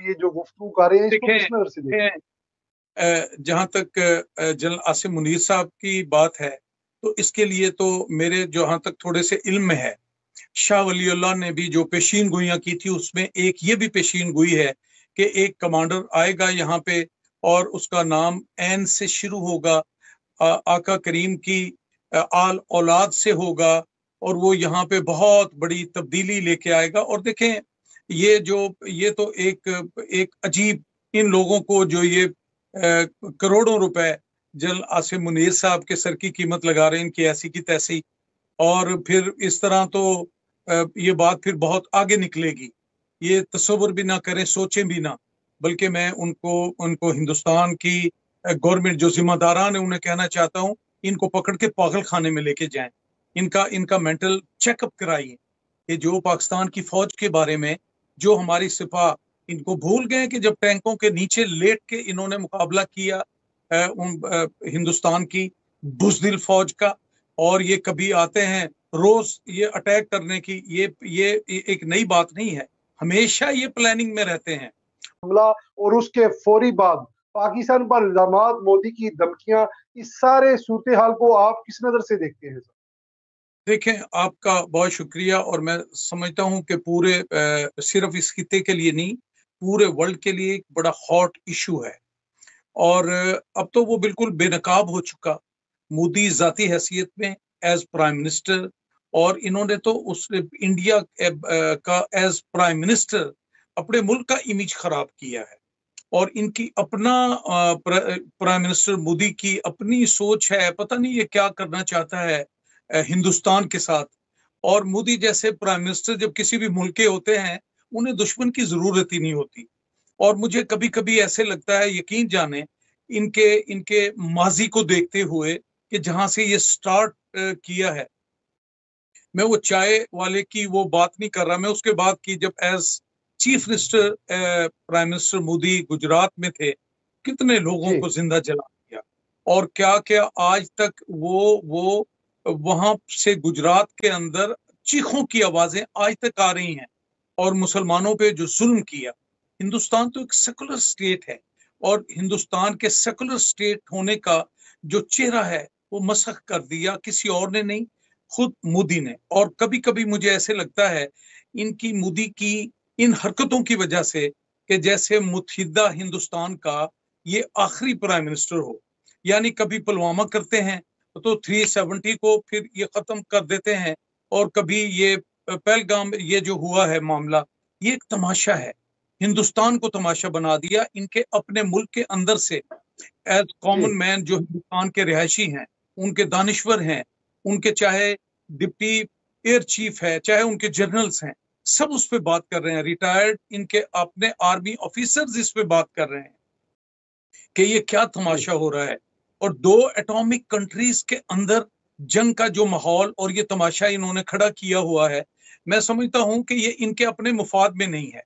ये जो गुफ्तगू कर रहे हैं, इसको देखें किस नजर से देखते हैं? जहां तक जनरल आसिम मुनीर साहब की बात है, तो इसके लिए तो मेरे जहां तक थोड़े से इल्म में है, शाह वलीउल्लाह ने भी जो पेशीन गोइयां की थी उसमें एक ये भी पेशीन गोई है कि एक कमांडर आएगा यहाँ पे और उसका नाम एन से शुरू होगा, आका करीम की आल औलाद से होगा, और वो यहाँ पे बहुत बड़ी तब्दीली लेके आएगा। और देखें, ये तो एक अजीब, इन लोगों को जो ये करोड़ों रुपए जनरल आसिम मुनीर साहब के सर की कीमत लगा रहे हैं, इनकी ऐसी की तैसी, और फिर इस तरह तो ये बात फिर बहुत आगे निकलेगी। ये तस्वर भी ना करें, सोचें भी ना, बल्कि मैं उनको उनको हिंदुस्तान की गवर्नमेंट जो जिम्मेदारान है उन्हें कहना चाहता हूँ, इनको पकड़ के पागल खाने में लेके जाएं, इनका इनका मेंटल चेकअप कराइए। ये जो पाकिस्तान की फौज के बारे में, जो हमारी सिपा, इनको भूल गए कि जब टैंकों के नीचे लेट के इन्होंने मुकाबला किया हिंदुस्तान की बुज़दिल फौज का, और ये कभी आते हैं रोज ये अटैक करने की, ये एक नई बात नहीं है, हमेशा ये प्लानिंग में रहते हैं। हमला और उसके फौरी बाद पाकिस्तान पर इल्जामात, मोदी की धमकियां, इस सारे सूरत हाल को आप किस नजर से देखते हैं? देखें, आपका बहुत शुक्रिया, और मैं समझता हूं कि पूरे सिर्फ इस खिते के लिए नहीं, पूरे वर्ल्ड के लिए एक बड़ा हॉट इशू है। और अब तो वो बिल्कुल बेनकाब हो चुका, मोदी जाती हैसियत में एज प्राइम मिनिस्टर, और इन्होंने तो उस इंडिया का एज प्राइम मिनिस्टर अपने मुल्क का इमेज खराब किया है। और इनकी अपना प्राइम मिनिस्टर मोदी की अपनी सोच है, पता नहीं ये क्या करना चाहता है हिंदुस्तान के साथ। और मोदी जैसे प्राइम मिनिस्टर जब किसी भी मुल्क के होते हैं, उन्हें दुश्मन की जरूरत ही नहीं होती। और मुझे कभी कभी ऐसे लगता है, यकीन जाने, इनके इनके माजी को देखते हुए कि जहां से ये स्टार्ट किया है, मैं वो चाय वाले की वो बात नहीं कर रहा, मैं उसके बाद की, जब as chief minister prime minister Modi Gujarat में थे, कितने लोगों जी। को जिंदा जला दिया, और क्या क्या आज तक वो वहां से गुजरात के अंदर चीखों की आवाजें आज तक आ रही हैं, और मुसलमानों पे जो जुल्म किया। हिंदुस्तान तो एक सेकुलर स्टेट है, और हिंदुस्तान के सेकुलर स्टेट होने का जो चेहरा है वो मसख कर दिया, किसी और ने नहीं, खुद मोदी ने। और कभी कभी मुझे ऐसे लगता है इनकी, मोदी की इन हरकतों की वजह से, कि जैसे मुत्हिदा हिंदुस्तान का ये आखिरी प्राइम मिनिस्टर हो। यानी कभी पुलवामा करते हैं तो 370 को फिर ये खत्म कर देते हैं, और कभी ये पहलगाम, ये जो हुआ है मामला, ये एक तमाशा है, हिंदुस्तान को तमाशा बना दिया इनके अपने मुल्क के अंदर से। एज जी। कॉमन मैन जो हिंदुस्तान के रिहायशी हैं, उनके दानिश्वर हैं, उनके चाहे डिप्टी एयर चीफ है, चाहे उनके जनरल्स हैं, सब उस पर बात कर रहे हैं, रिटायर्ड इनके अपने आर्मी ऑफिसर्स इस पे बात कर रहे हैं कि ये क्या जी। तमाशा हो रहा है। और दो एटॉमिक कंट्रीज के अंदर जंग का जो माहौल और ये तमाशा इन्होंने खड़ा किया हुआ है, मैं समझता हूं कि ये इनके अपने मुफाद में नहीं है।